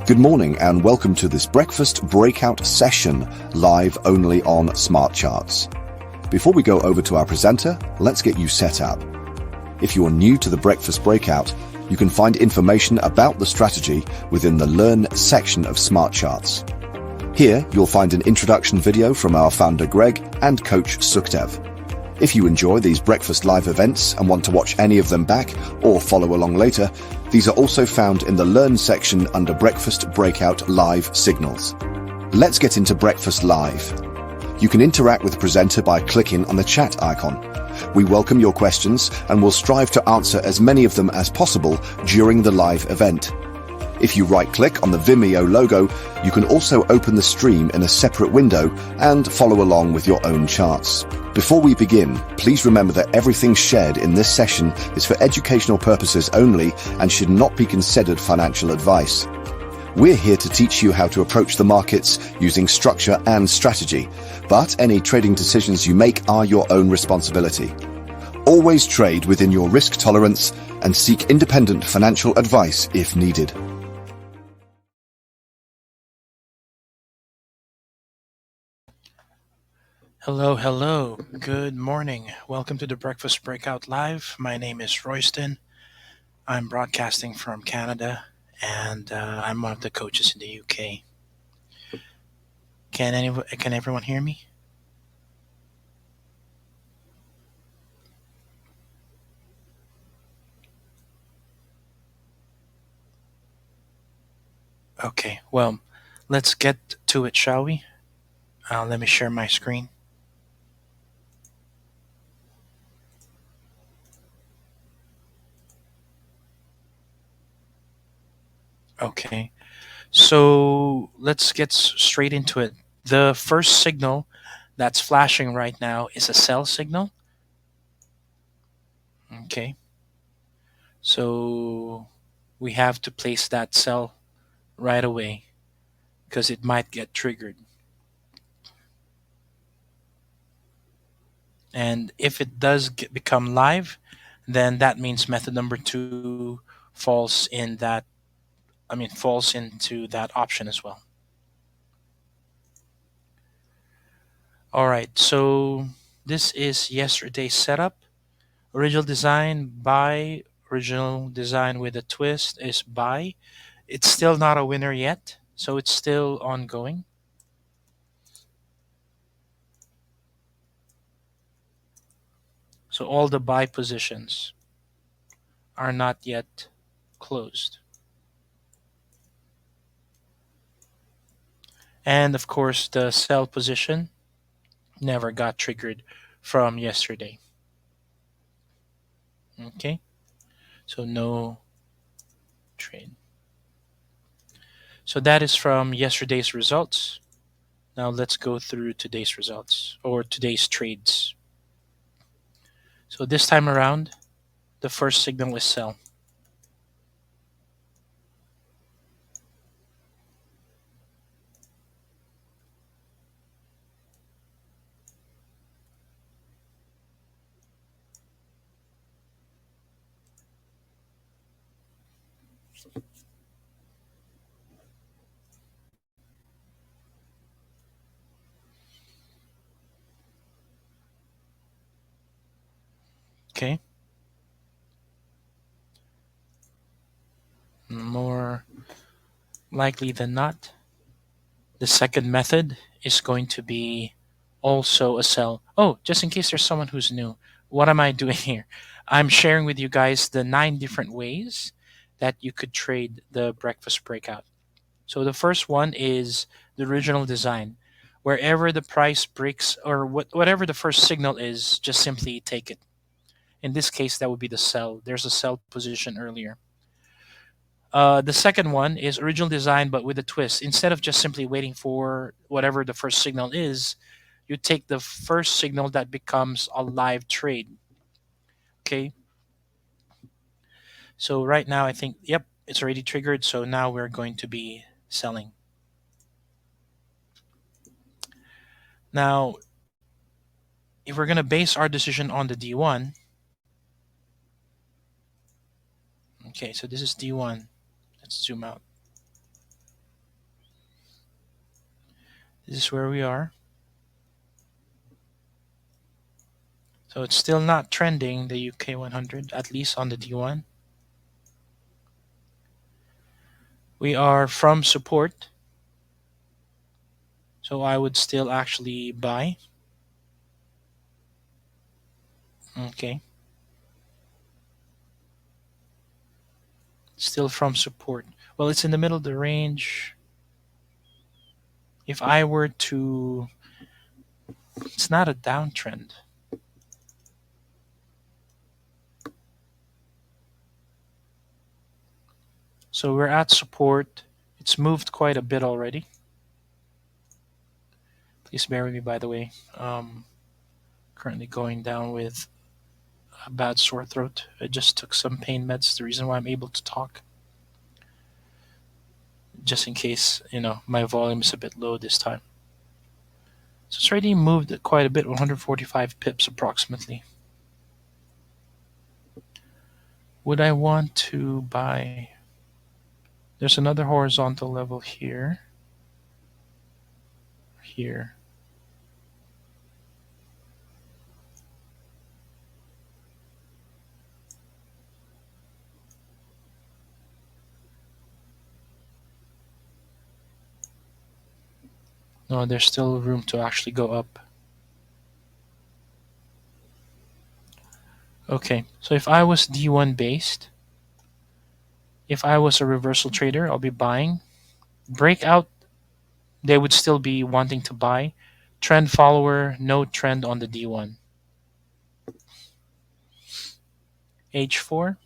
Good morning and welcome to this Breakfast Breakout session, live only on Smart Charts. Before we go over to our presenter, let's get you set up. If you are new to the Breakfast Breakout, you can find information about the strategy within the Learn section of Smart Charts. Here, you'll find an introduction video from our founder Greg and coach Sukhdev. If you enjoy these Breakfast Live events and want to watch any of them back or follow along later, these are also found in the Learn section under Breakfast Breakout Live Signals. Let's get into Breakfast Live. You can interact with the presenter by clicking on the chat icon. We welcome your questions and will strive to answer as many of them as possible during the live event. If you right-click on the Vimeo logo, you can also open the stream in a separate window and follow along with your own charts. Before we begin, please remember that everything shared in this session is for educational purposes only and should not be considered financial advice. We're here to teach you how to approach the markets using structure and strategy, but any trading decisions you make are your own responsibility. Always trade within your risk tolerance and seek independent financial advice if needed. Hello. Good morning. Welcome to the Breakfast Breakout Live. My name is Royston. I'm broadcasting from Canada, and I'm one of the coaches in the UK. Can everyone hear me? Okay, well, let's get to it, shall we? Let me share my screen. Okay, so let's get straight into it. The first signal that's flashing right now is a sell signal. Okay, so we have to place that sell right away because it might get triggered. And if it does become live, then that means method number 2 falls into that option as well. All right, so this is yesterday's setup. Original design buy, original design with a twist is buy. It's still not a winner yet, so it's still ongoing. So all the buy positions are not yet closed. And of course, the sell position never got triggered from yesterday. Okay, so no trade. So that is from yesterday's results. Now let's go through today's results or today's trades. So this time around, the first signal is sell. Okay. More likely than not, the second method is going to be also a sell. Oh, just in case there's someone who's new, what am I doing here? I'm sharing with you guys the 9 different ways that you could trade the breakfast breakout. So the first one is the original design. Wherever the price breaks or whatever the first signal is, just simply take it. In this case, that would be the sell. There's a sell position earlier. The second one is original design, but with a twist. Instead of just simply waiting for whatever the first signal is, you take the first signal that becomes a live trade. Okay. So right now, I think, yep, it's already triggered. So now we're going to be selling. Now, if we're going to base our decision on the D1, okay, so this is D1. Let's zoom out. This is where we are. So it's still not trending, the UK 100, at least on the D1. We are from support, so I would still actually buy. Okay. Still from support. Well, it's in the middle of the range. If I were to... It's not a downtrend. So we're at support. It's moved quite a bit already. Please bear with me, by the way. Currently going down with a bad sore throat. I just took some pain meds, the reason why I'm able to talk. Just in case, my volume is a bit low this time. So it's already moved quite a bit, 145 pips approximately. Would I want to buy? There's another horizontal level here. Here. No, there's still room to actually go up. Okay, so if I was D1 based, if I was a reversal trader, I'll be buying. Breakout, they would still be wanting to buy. Trend follower, no trend on the D1. H4.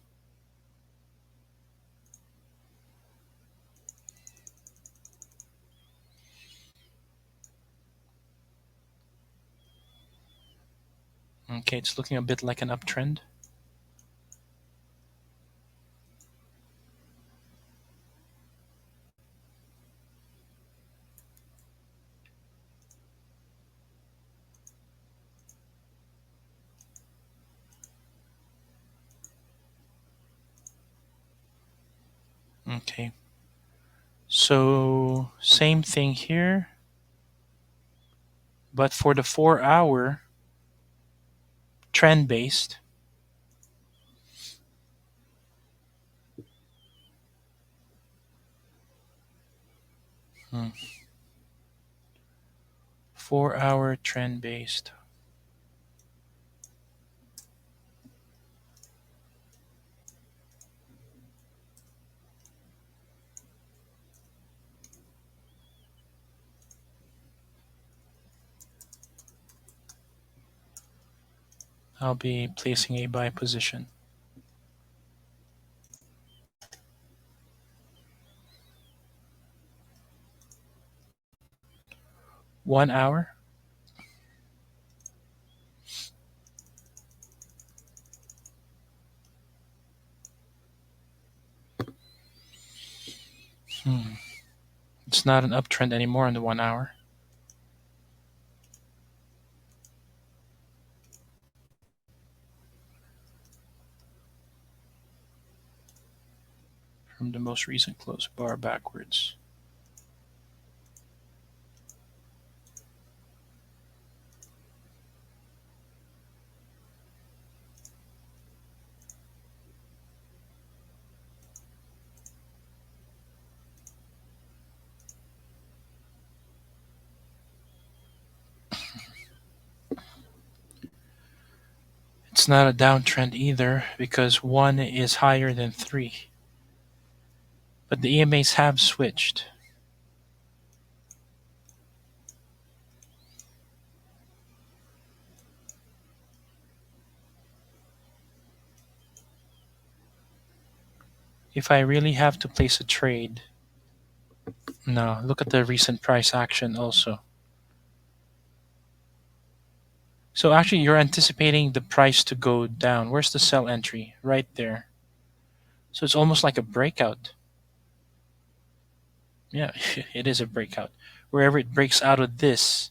Okay, it's looking a bit like an uptrend. Okay. So same thing here. But for the 4-hour trend based, hmm, 4-hour trend based. I'll be placing a buy position. One hour. It's not an uptrend anymore in the 1 hour. From the most recent close bar backwards. It's not a downtrend either because 1 is higher than 3. But the EMAs have switched. If I really have to place a trade, no, look at the recent price action also. So actually you're anticipating the price to go down. Where's the sell entry? Right there. So it's almost like a breakout. Yeah, it is a breakout. Wherever it breaks out of this.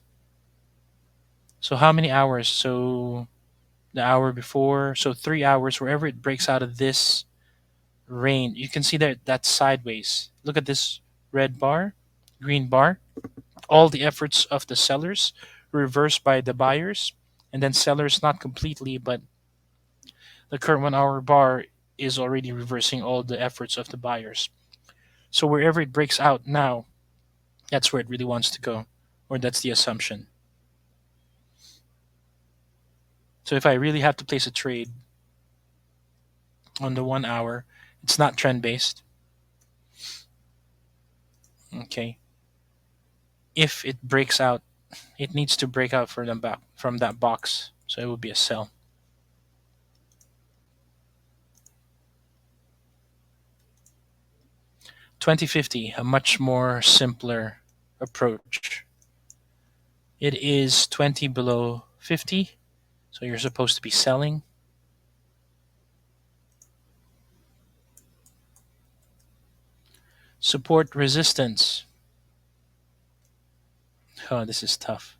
So how many hours? So the hour before, so 3 hours, wherever it breaks out of this range, you can see that that's sideways. Look at this red bar, green bar. all the efforts of the sellers reversed by the buyers, and then sellers not completely, but the current 1 hour bar is already reversing all the efforts of the buyers. So wherever it breaks out now, that's where it really wants to go, or that's the assumption. So if I really have to place a trade on the 1 hour, it's not trend based. Okay. If it breaks out, it needs to break out from that box. So it would be a sell. 2050, a much more simpler approach. It is 20 below 50, so you're supposed to be selling. Support resistance. Oh, this is tough.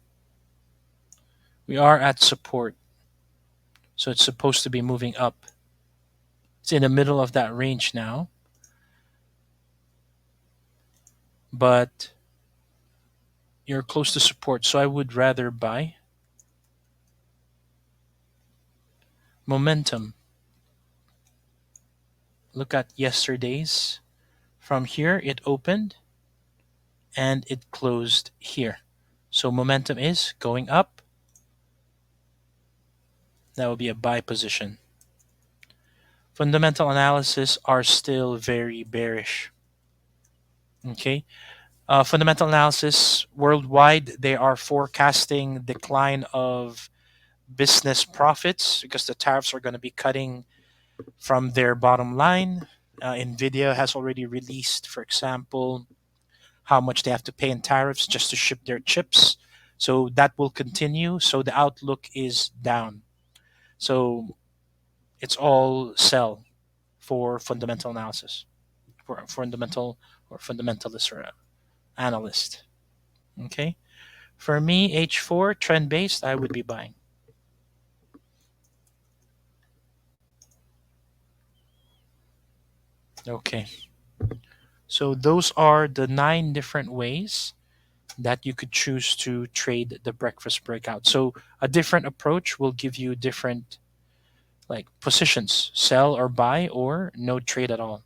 We are at support, so it's supposed to be moving up. It's in the middle of that range now, but you're close to support, so I would rather buy. Momentum. Look at yesterday's. From here, it opened and it closed here. So momentum is going up. That would be a buy position. Fundamental analysis are still very bearish. Okay. Fundamental analysis worldwide, they are forecasting decline of business profits because the tariffs are going to be cutting from their bottom line. Nvidia has already released, for example, how much they have to pay in tariffs just to ship their chips. So that will continue. So the outlook is down. So it's all sell for fundamental analysis, for fundamental or fundamentalist or analyst. Okay. For me, H4 trend based, I would be buying. Okay. So those are the 9 different ways that you could choose to trade the breakfast breakout. So a different approach will give you different like positions, sell or buy or no trade at all.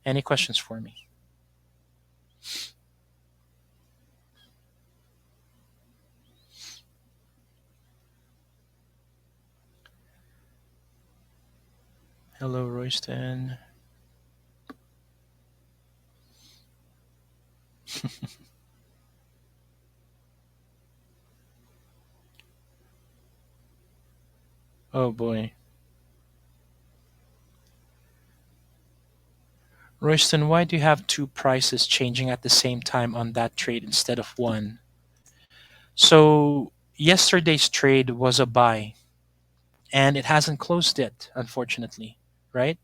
Any questions for me? Hello, Royston. Oh boy. Royston, why do you have 2 prices changing at the same time on that trade instead of one? So yesterday's trade was a buy and it hasn't closed yet, unfortunately, right?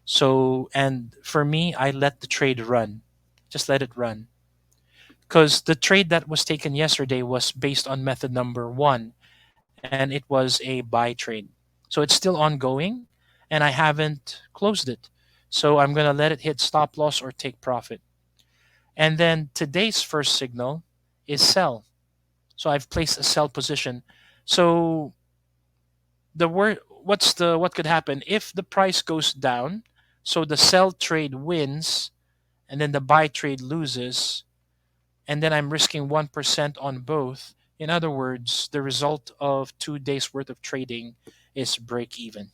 So, and for me, I let the trade run. Just let it run. Because the trade that was taken yesterday was based on method number 1 and it was a buy trade. So it's still ongoing and I haven't closed it. So I'm going to let it hit stop loss or take profit. And then today's first signal is sell. So I've placed a sell position. So what could happen if the price goes down, so the sell trade wins and then the buy trade loses, and then I'm risking 1% on both. In other words, the result of 2 days worth of trading is break even.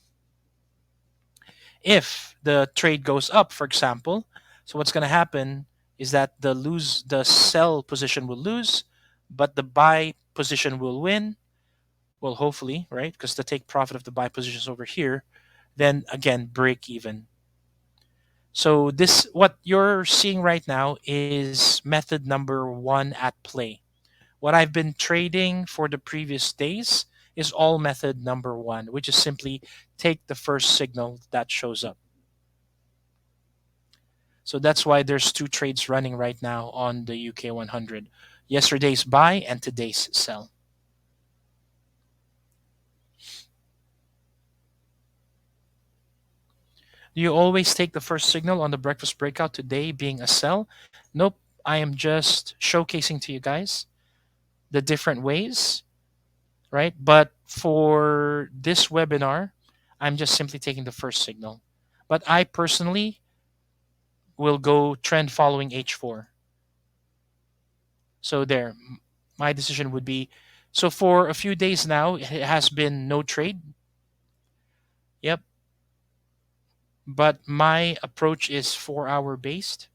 If the trade goes up, for example, so what's going to happen is that the sell position will lose, but the buy position will win. Well, hopefully, right? Because the take profit of the buy positions over here, then again break even. So this what you're seeing right now is method number 1 at play. What I've been trading for the previous days is all method number 1, which is simply take the first signal that shows up. So that's why there's 2 trades running right now on the UK 100. Yesterday's buy and today's sell. Do you always take the first signal on the breakfast breakout, today being a sell? Nope. I am just showcasing to you guys the different ways, right? But for this webinar, I'm just simply taking the first signal. But I personally will go trend following H4. So there, my decision would be, so for a few days now, it has been no trade. Yep. But my approach is 4 hour based.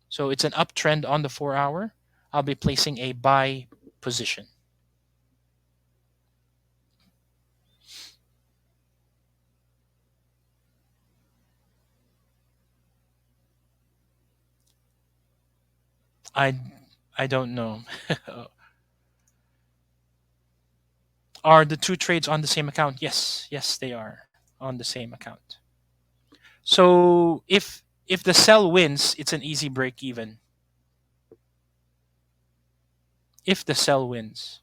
So it's an uptrend on the 4 hour. I'll be placing a buy position. I I don't know. Are the two trades on the same account? Yes, yes, they are on the same account. So if the sell wins, it's an easy break even. If the sell wins.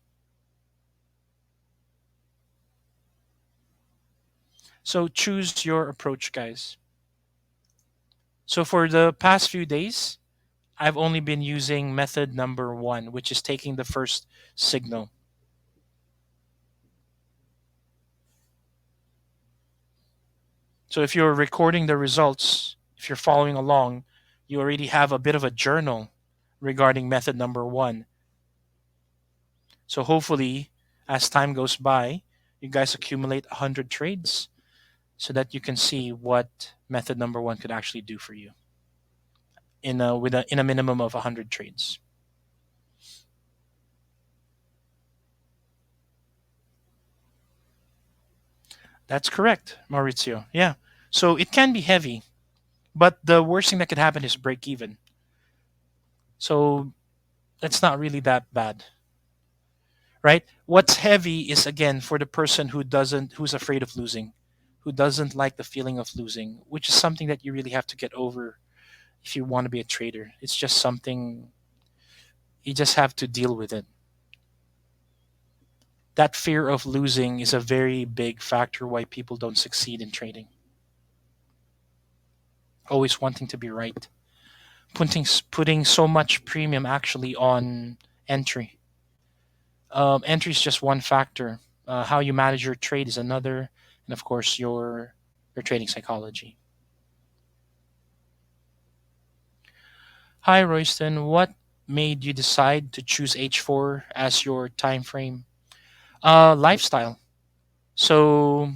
So choose your approach, guys. So for the past few days, I've only been using method number 1, which is taking the first signal. So if you're recording the results, if you're following along, you already have a bit of a journal regarding method number 1. So hopefully, as time goes by, you guys accumulate 100 trades so that you can see what method number 1 could actually do for you in a minimum of 100 trades. That's correct, Maurizio. Yeah. So it can be heavy, but the worst thing that could happen is break even. So that's not really that bad, right? What's heavy is again for the person who's afraid of losing, who doesn't like the feeling of losing, which is something that you really have to get over if you want to be a trader. It's just something you just have to deal with it. That fear of losing is a very big factor why people don't succeed in trading. Always wanting to be right. Putting so much premium actually on entry. Entry is just one factor. How you manage your trade is another, and of course your trading psychology. Hi Royston, what made you decide to choose H4 as your time frame? Lifestyle. So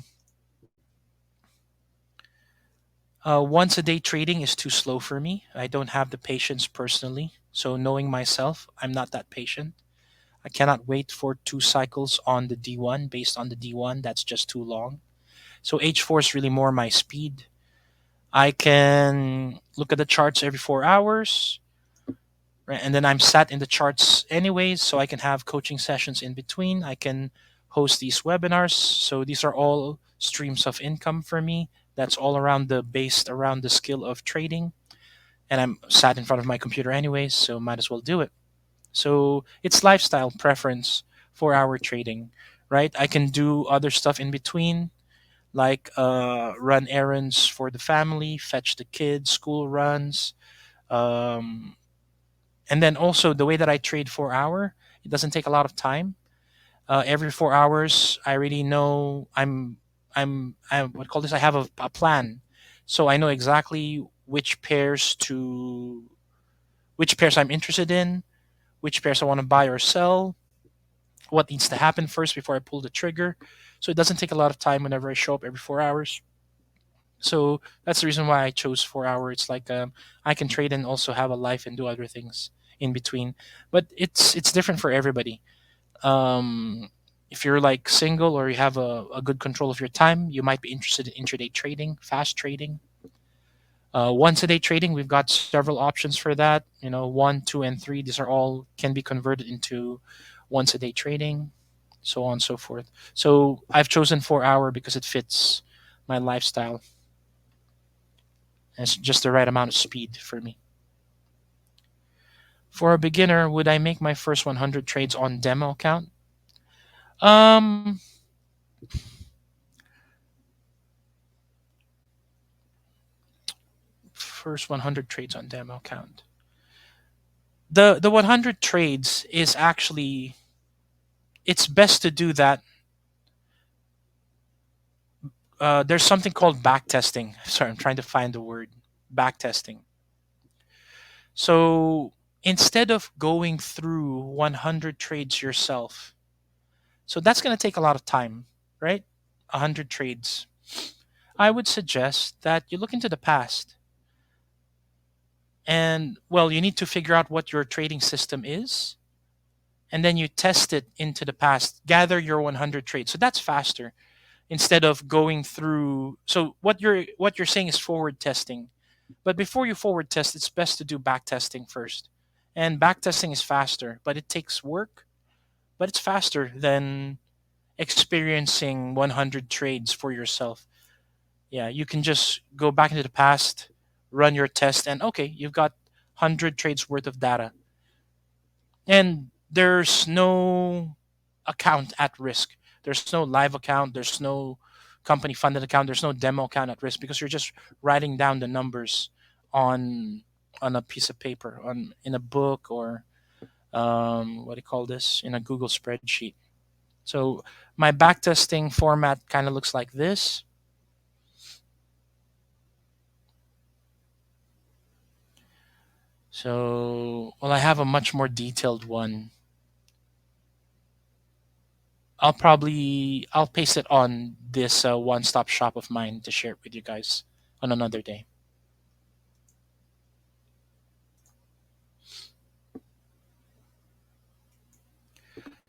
once a day trading is too slow for me. I don't have the patience personally. So knowing myself, I'm not that patient. I cannot wait for 2 cycles on the D1 based on the D1. That's just too long. So H4 is really more my speed. I can look at the charts every 4 hours, right? And then I'm sat in the charts anyways, so I can have coaching sessions in between. I can host these webinars. So these are all streams of income for me. That's all around based around the skill of trading. And I'm sat in front of my computer anyways, so might as well do it. So it's lifestyle preference for our trading, right? I can do other stuff in between, like run errands for the family, fetch the kids, school runs, um, and then also the way that I trade 4 hour, it doesn't take a lot of time. Every 4 hours, I already know I what call this? I have a plan, so I know exactly which pairs I'm interested in, which pairs I want to buy or sell, what needs to happen first before I pull the trigger. So it doesn't take a lot of time whenever I show up every 4 hours. So that's the reason why I chose 4 hour. It's like I can trade and also have a life and do other things in between. But it's different for everybody. If you're like single or you have a good control of your time, you might be interested in intraday trading, fast trading. Once a day trading, we've got several options for that. 1, 2, and 3. These are all can be converted into once a day trading, so on and so forth. So I've chosen 4 hour because it fits my lifestyle. And it's just the right amount of speed for me. For a beginner, would I make my first 100 trades on demo account? Um, First 100 trades on demo account. The 100 trades is actually, it's best to do that. There's something called back testing. Sorry, I'm trying to find the word. Back testing. So instead of going through 100 trades yourself, so that's going to take a lot of time, right? 100 trades. I would suggest that you look into the past. And, well, you need to figure out what your trading system is. And then you test it into the past, gather your 100 trades. So that's faster instead of going through. So what you're saying is forward testing. But before you forward test, it's best to do back testing first. And back testing is faster, but it takes work, but it's faster than experiencing 100 trades for yourself. Yeah, you can just go back into the past, run your test, and okay, you've got 100 trades worth of data. And there's no account at risk. There's no live account, there's no company funded account, there's no demo account at risk because you're just writing down the numbers on a piece of paper, on in a book, or what do you call this, in a Google spreadsheet. So my backtesting format kind of looks like this. So, well, I have a much more detailed one. I'll paste it on this one-stop shop of mine to share it with you guys on another day.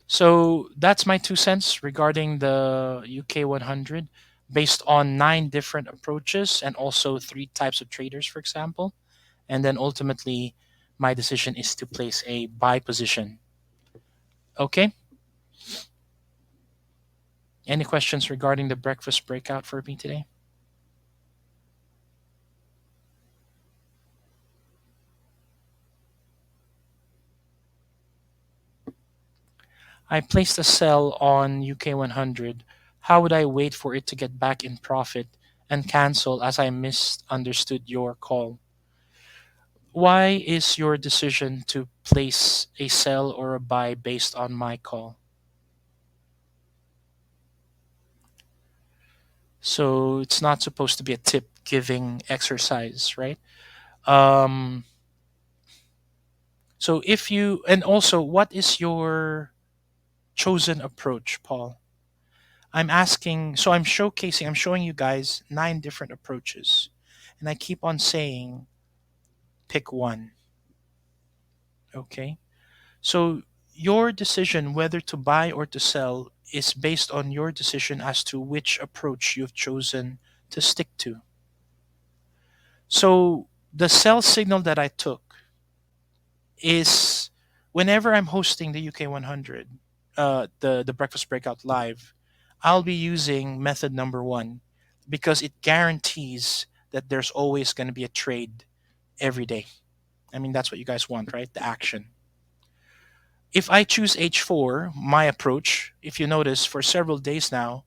So that's my 2 cents regarding the UK 100, based on 9 different approaches and also 3 types of traders, for example. And then ultimately, my decision is to place a buy position. Okay. Any questions regarding the breakfast breakout for me today? I placed a sell on UK 100. How would I wait for it to get back in profit and cancel as I misunderstood your call? Why is your decision to place a sell or a buy based on my call? So it's not supposed to be a tip giving exercise, right? Um, so if you, and also, what is your chosen approach, Paul? I'm asking, so I'm showing you guys 9 different approaches. And I keep on saying, pick one. Okay. So your decision whether to buy or to sell is based on your decision as to which approach you've chosen to stick to. So the sell signal that I took is whenever I'm hosting the UK 100, the Breakfast Breakout Live, I'll be using method number one because it guarantees that there's always going to be a trade every day. I mean, that's what you guys want, right? The action. If I choose H4, my approach, if you notice, for several days now,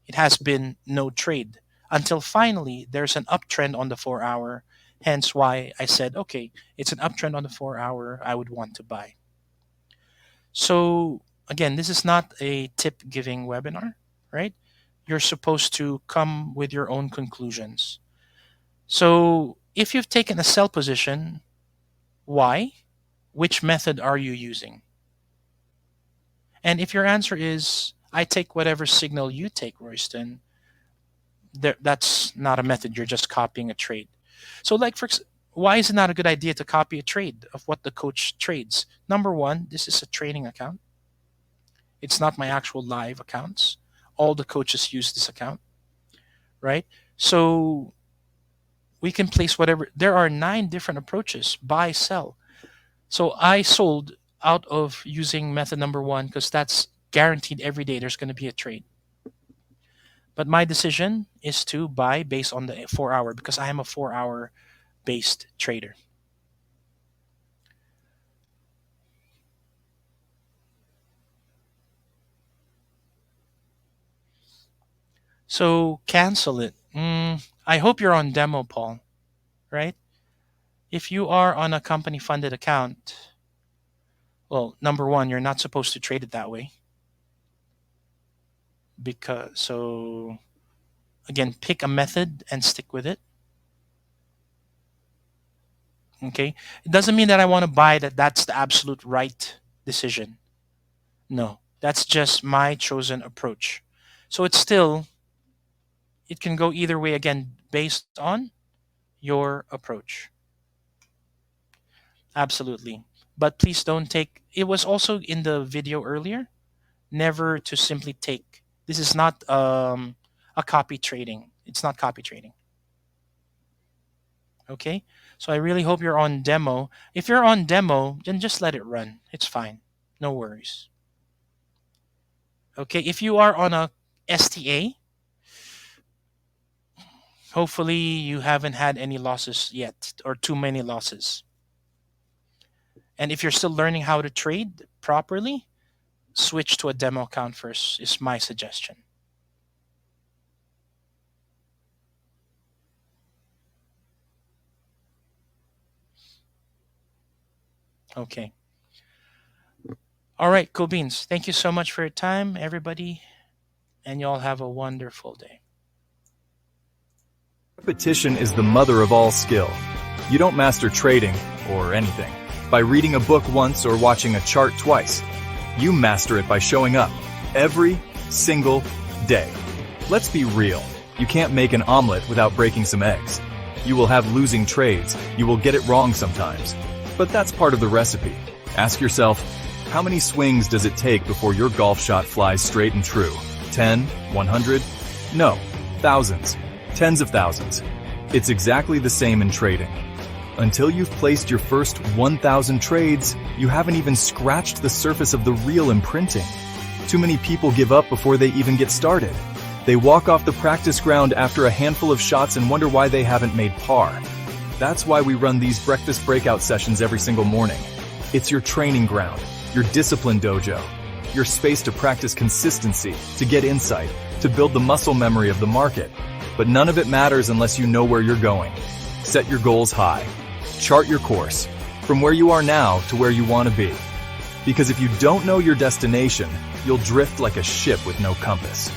it has been no trade until finally there's an uptrend on the 4 hour. Hence why I said, okay, it's an uptrend on the 4 hour. I would want to buy. So, again, this is not a tip giving webinar, right? You're supposed to come with your own conclusions. So, if you've taken a sell position, why? Which method are you using? And if your answer is, I take whatever signal you take, Royston, that's not a method. You're just copying a trade. So, like, why is it not a good idea to copy a trade of what the coach trades? Number one, this is a training account. It's not my actual live accounts. All the coaches use this account, right? So we can place whatever. There are 9 different approaches: buy, sell. So I sold out of using method number one because that's guaranteed every day there's going to be a trade. But my decision is to buy based on the 4 hour because I am a 4 hour based trader. So cancel it. I hope you're on demo, Paul, right? If you are on a company funded account, Well, number one, you're not supposed to trade it that way. Again, pick a method and stick with it. Okay? It doesn't mean that I want to buy that's the absolute right decision. No, that's just my chosen approach. So it can go either way, again, based on your approach. Absolutely. But please don't take, it was also in the video earlier, never to simply take. This is not a copy trading. It's not copy trading. Okay? So I really hope you're on demo. If you're on demo, then just let it run. It's fine. No worries. Okay, if you are on a STA, hopefully you haven't had any losses yet or too many losses. And if you're still learning how to trade properly, switch to a demo account first is my suggestion. Okay. All right, cool beans. Thank you so much for your time, everybody. And y'all have a wonderful day. Repetition is the mother of all skill. You don't master trading, or anything, by reading a book once or watching a chart twice. You master it by showing up every single day. Let's be real. You can't make an omelet without breaking some eggs. You will have losing trades. You will get it wrong sometimes. But that's part of the recipe. Ask yourself, how many swings does it take before your golf shot flies straight and true? 10? 100? No, thousands. Tens of thousands. It's exactly the same in trading. Until you've placed your first 1,000 trades, you haven't even scratched the surface of the real imprinting. Too many people give up before they even get started. They walk off the practice ground after a handful of shots and wonder why they haven't made par. That's why we run these breakfast breakout sessions every single morning. It's your training ground, your discipline dojo, your space to practice consistency, to get insight, to build the muscle memory of the market. But none of it matters unless you know where you're going. Set your goals high. Chart your course, from where you are now to where you want to be. Because if you don't know your destination, you'll drift like a ship with no compass.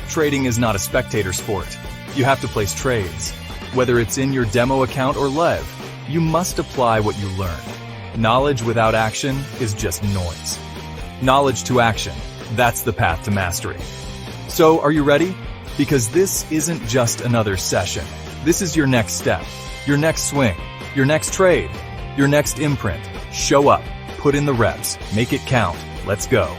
Trading is not a spectator sport. You have to place trades. Whether it's in your demo account or live, you must apply what you learn. Knowledge without action is just noise. Knowledge to action, that's the path to mastery. So, are you ready? Because this isn't just another session. This is your next step, your next swing, your next trade, your next imprint. Show up, put in the reps, make it count. Let's go.